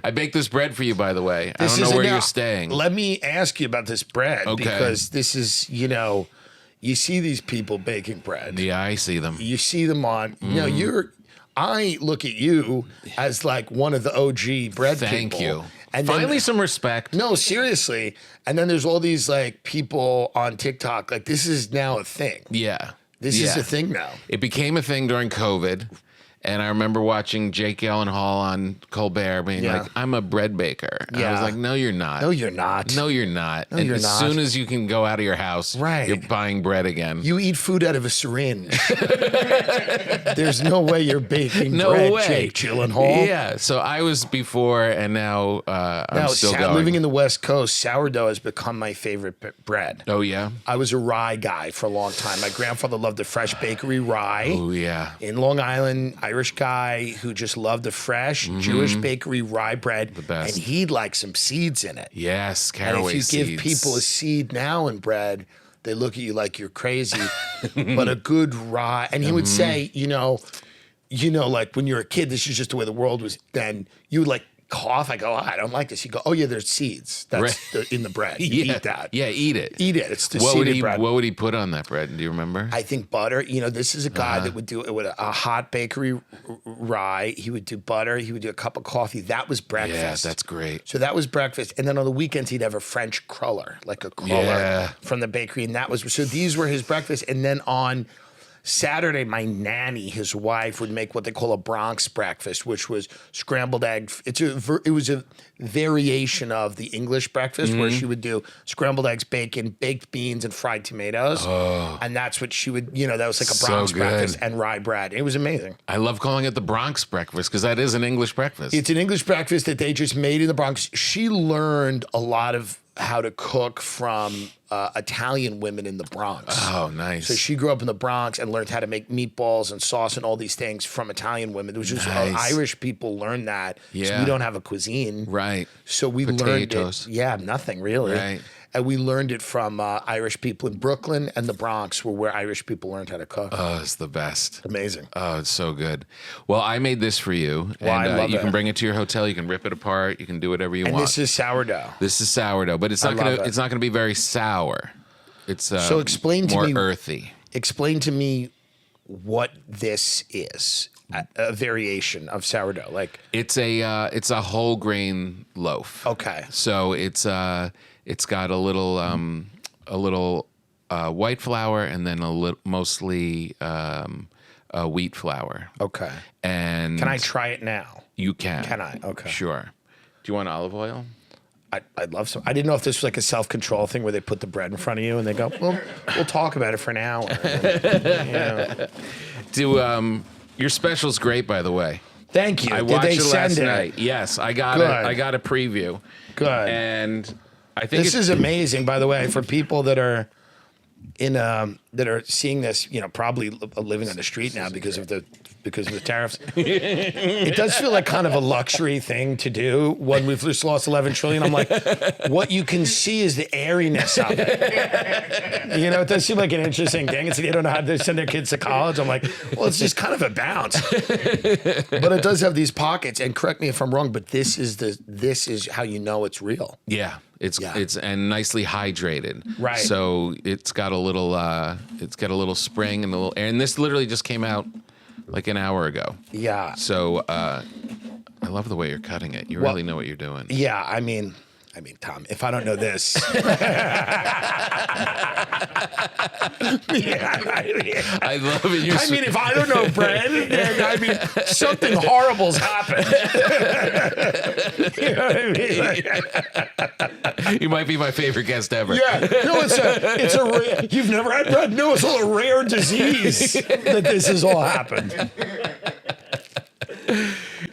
I baked this bread for you, by the way. I don't know where you're staying. Let me ask you about this bread because this is, you see these people baking bread. Yeah, I see them. You see them on, I look at you as like one of the OG bread people. Thank you. And finally some respect. No, seriously. And then there's all these like people on TikTok. Like this is now a thing. Yeah. This is a thing now. It became a thing during COVID. And I remember watching Jake Gyllenhaal on Colbert being like, I'm a bread baker. And I was like, no, you're not. No, you're not. No, you're not. No, and you're as not. soon as you can go out of your house, you're buying bread again. You eat food out of a syringe. There's no way you're baking no bread, way. Jake Gyllenhaal. Yeah, so I was before, and now I'm still going. Living in the West Coast, sourdough has become my favorite bread. Oh, yeah? I was a rye guy for a long time. My grandfather loved the fresh bakery rye. Oh, yeah. In Long Island, Irish guy who just loved the fresh Jewish bakery rye bread. The best. And he'd like some seeds in it. Yes, caraway seeds. And if you seeds. give people a seed now in bread, they look at you like you're crazy. But a good rye, and he would say, like when you're a kid, this is just the way the world was then. You would like cough. I go, I don't like this. You go, oh yeah, there's seeds. That's in the bread. You eat that. Yeah, eat it. Eat it. It's the seeded bread. What would he put on that bread? Do you remember? I think butter. This is a guy that would do it with a hot bakery rye. He would do butter. He would do a cup of coffee. That was breakfast. Yeah, that's great. So that was breakfast. And then on the weekends, he'd have a French cruller, like a cruller from the bakery. And that was, so these were his breakfast. And then on Saturday, my nanny, his wife, would make what they call a Bronx breakfast, which was scrambled egg. It was a variation of the English breakfast where she would do scrambled eggs, bacon, baked beans, and fried tomatoes. Oh. And that's what she would, that was like a Bronx breakfast and rye bread. It was amazing. I love calling it the Bronx breakfast because that is an English breakfast. It's an English breakfast that they just made in the Bronx. She learned a lot of how to cook from Italian women in the Bronx. Oh, nice. So she grew up in the Bronx and learned how to make meatballs and sauce and all these things from Italian women. It was just Irish people learned that. Yeah. So we don't have a cuisine. Right. So we learned it. Yeah, nothing really. Right. And we learned it from Irish people in Brooklyn and the Bronx where Irish people learned how to cook. Oh, it's the best. Amazing. Oh, it's so good. Well, I made this for you. Well, and I love you it. can bring it to your hotel. You can rip it apart. You can do whatever you want. And this is sourdough. This is sourdough, but it's not going to be very sour. It's so explain to more me, earthy. Explain to me what this is. A variation of sourdough, like it's a whole grain loaf. Okay. So it's got a little white flour and then mostly wheat flour. Okay. And can I try it now? You can. Can I? Okay. Sure. Do you want olive oil? I'd love some. I didn't know if this was like a self-control thing where they put the bread in front of you and they go, well, we'll talk about it for an hour. Your special's great, by the way. Thank you. I Did watched they it last send night. it? Yes, I got Good. it. I got a preview. Good. And I think this is amazing, by the way, for people that are seeing this, probably living on the street now because of the tariffs. It does feel like kind of a luxury thing to do when we've just lost 11 trillion. I'm like, what you can see is the airiness of it. It does seem like an interesting thing. It's they don't know how to send their kids to college. I'm like, well, it's just kind of a bounce. But it does have these pockets. And correct me if I'm wrong, but this is how you know it's real. Yeah. It's and nicely hydrated. Right. So it's got a little spring and a little air. And this literally just came out like an hour ago. Yeah. So I love the way you're cutting it. You really know what you're doing. Yeah, I mean, Tom, if I don't know this. I love it. If I don't know bread, then something horrible's happened. You know what I mean? You might be my favorite guest ever. Yeah. No, it's a rare, you've never had bread? No, it's a rare disease that this has all happened.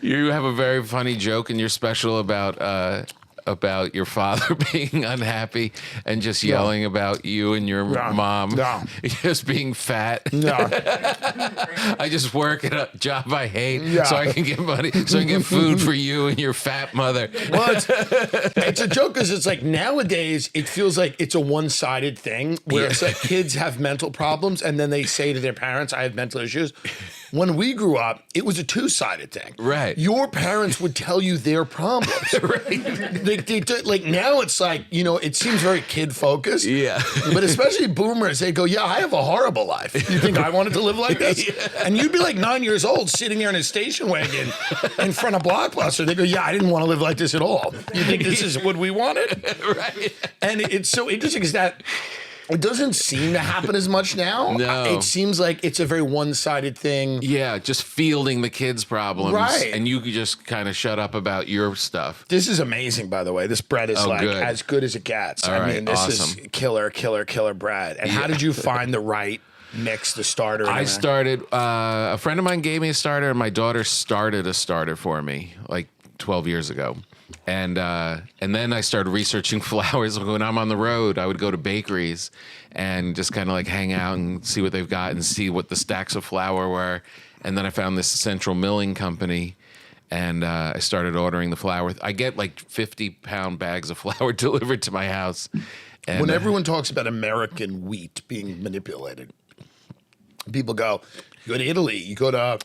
You have a very funny joke in your special about your father being unhappy and just yelling about you and your mom just being fat. No. I just work at a job I hate so I can get money, so I can get food for you and your fat mother. Well, it's a joke because it's like nowadays it feels like it's a one-sided thing where it's like kids have mental problems and then they say to their parents, I have mental issues. When we grew up, it was a two-sided thing. Right. Your parents would tell you their problems. Right. Like now it's like, it seems very kid-focused. Yeah. But especially boomers, they go, yeah, I have a horrible life. You think I wanted to live like this? Yeah. And you'd be like 9 years old sitting there in a station wagon in front of Blockbuster. They go, yeah, I didn't want to live like this at all. You think this is what we wanted? Right. And it's so interesting because that... It doesn't seem to happen as much now. No. It seems like it's a very one-sided thing. Yeah, just fielding the kids' problems. Right. And you could just kind of shut up about your stuff. This is amazing, by the way. This bread is as good as it gets. All right, this awesome. is killer bread. And how did you find the right mix, the starter? I started, a friend of mine gave me a starter, and my daughter started a starter for me like 12 years ago. And then I started researching flours. When I'm on the road, I would go to bakeries and just kind of like hang out and see what they've got and see what the stacks of flour were. And then I found this central milling company, and I started ordering the flour. I get like 50-pound bags of flour delivered to my house. And, when everyone talks about American wheat being manipulated, people go, you go to Italy, you go to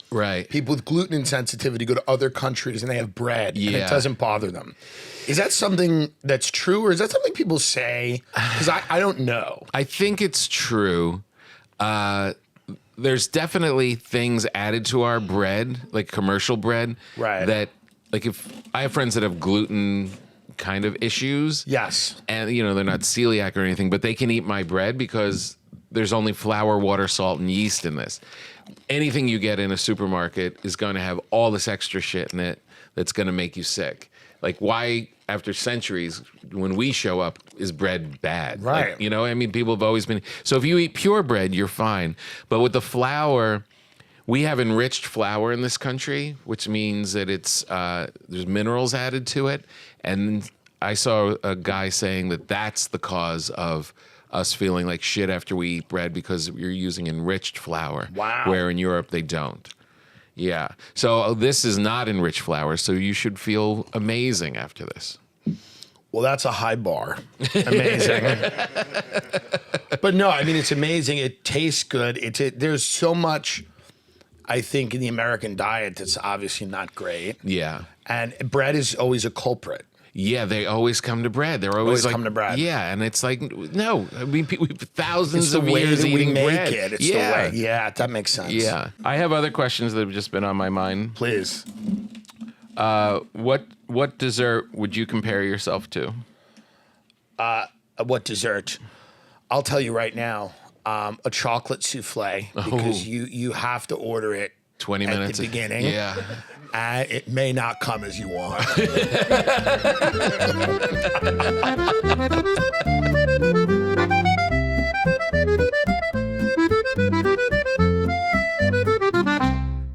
people with gluten insensitivity, go to other countries and they have bread and it doesn't bother them. Is that something that's true, or is that something people say? Because I don't know. I think it's true. There's definitely things added to our bread, like commercial bread, that like if I have friends that have gluten kind of issues. Yes. And they're not celiac or anything, but they can eat my bread because there's only flour, water, salt, and yeast in this. Anything you get in a supermarket is going to have all this extra shit in it that's going to make you sick. Like, why, after centuries, when we show up, is bread bad? Right. Like, people have always been... So if you eat pure bread, you're fine. But with the flour, we have enriched flour in this country, which means that it's there's minerals added to it. And I saw a guy saying that that's the cause of us feeling like shit after we eat bread because you're using enriched flour. Wow. Where in Europe they don't. Yeah. So this is not enriched flour, so you should feel amazing after this. Well, that's a high bar. Amazing. But no, it's amazing. It tastes good. There's so much, I think, in the American diet that's obviously not great. Yeah. And bread is always a culprit. Yeah, they always come to bread. They're always like, come to bread. Yeah, and it's like, no, we've thousands of way years that we eating make bread. it. It's the way. Yeah, that makes sense. Yeah, I have other questions that have just been on my mind. Please. What dessert would you compare yourself to? What dessert? I'll tell you right now. A chocolate souffle, because you have to order it 20 minutes at the beginning. Yeah. It may not come as you want.